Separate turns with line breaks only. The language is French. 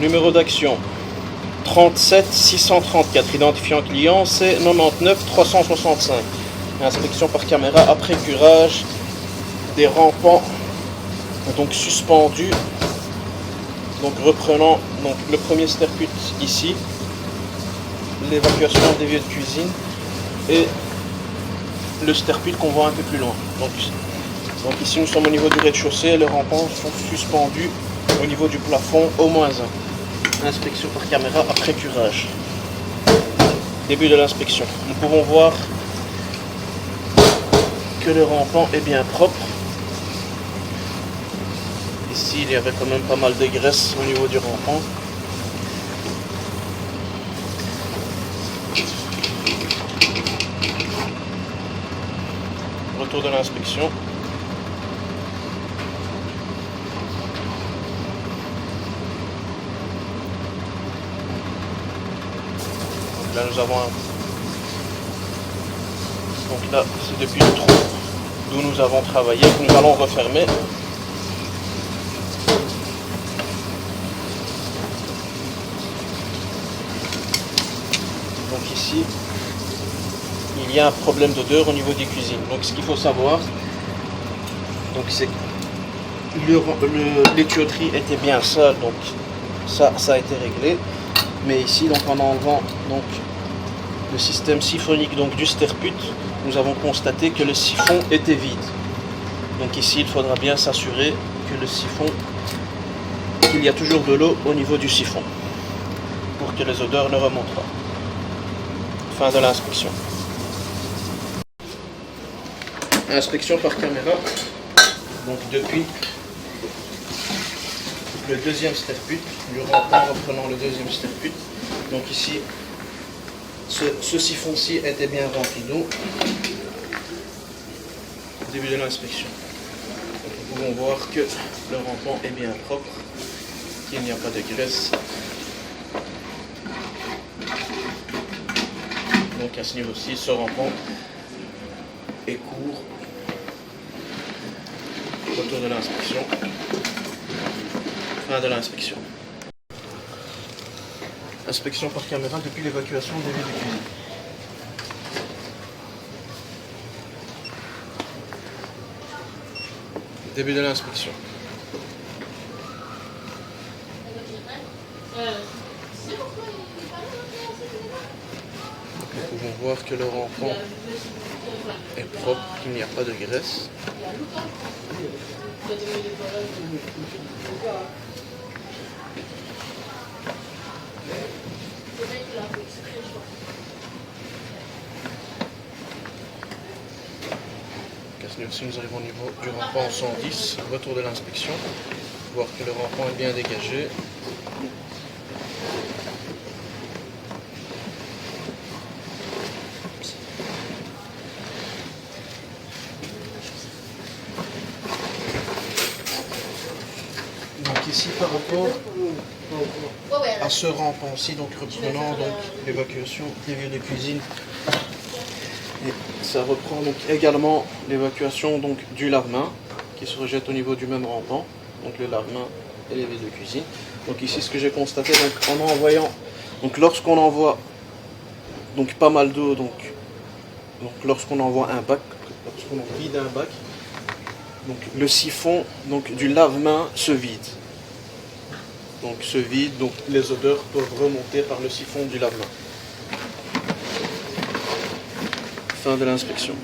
Numéro d'action 37 634. Identifiant client c'est 99 365. Inspection par caméra après curage des rampants donc suspendus. Donc reprenant donc le premier sterput ici, l'évacuation des vieux de cuisine et le sterput qu'on voit un peu plus loin. Donc ici nous sommes au niveau du rez-de-chaussée, les rampants sont suspendus au niveau du plafond au -1. Inspection par caméra après curage. Début de l'inspection. Nous pouvons voir que le rampant est bien propre. Ici il y avait quand même pas mal de graisse au niveau du rampant. Retour de l'inspection. Là nous avons donc là c'est depuis le trou d'où nous avons travaillé que nous allons refermer. Donc ici il y a un problème d'odeur au niveau des cuisines. Donc ce qu'il faut savoir, donc c'est les tuyauteries étaient bien sales, donc ça a été réglé. Mais ici donc en enlevant donc le système siphonique donc du sterput, nous avons constaté que le siphon était vide. Donc ici il faudra bien s'assurer que le siphon, qu'il y a toujours de l'eau au niveau du siphon pour que les odeurs ne remontent pas. Fin de l'inspection. Inspection par caméra. Donc depuis le deuxième sterput, le rampant reprenant le deuxième sterput. Donc ici, ce siphon-ci était bien rempli d'eau. Début de l'inspection. Nous pouvons voir que le rampant est bien propre, qu'il n'y a pas de graisse. Donc à ce niveau-ci, ce rampant est court. Retour de l'inspection. Fin de l'inspection. Inspection par caméra depuis l'évacuation des vieux de cuisine. Début de l'inspection. Nous pouvons voir que le rampant est propre, qu'il n'y a pas de graisse. Si nous arrivons au niveau du rampant 110, retour de l'inspection, voir que le rampant est bien dégagé. Donc ici par rapport à ce rampant-ci, donc reprenant donc l'évacuation des vieux de cuisine. Et ça reprend donc également l'évacuation donc du lave-main qui se rejette au niveau du même rampant, donc le lave-main et les vieux de cuisine. Donc ici ce que j'ai constaté donc en envoyant, donc lorsqu'on envoie donc pas mal d'eau, donc lorsqu'on envoie un bac, lorsqu'on vide un bac, donc le siphon donc du lave-main se vide. Donc les odeurs peuvent remonter par le siphon du lave-main. Fin de l'inspection.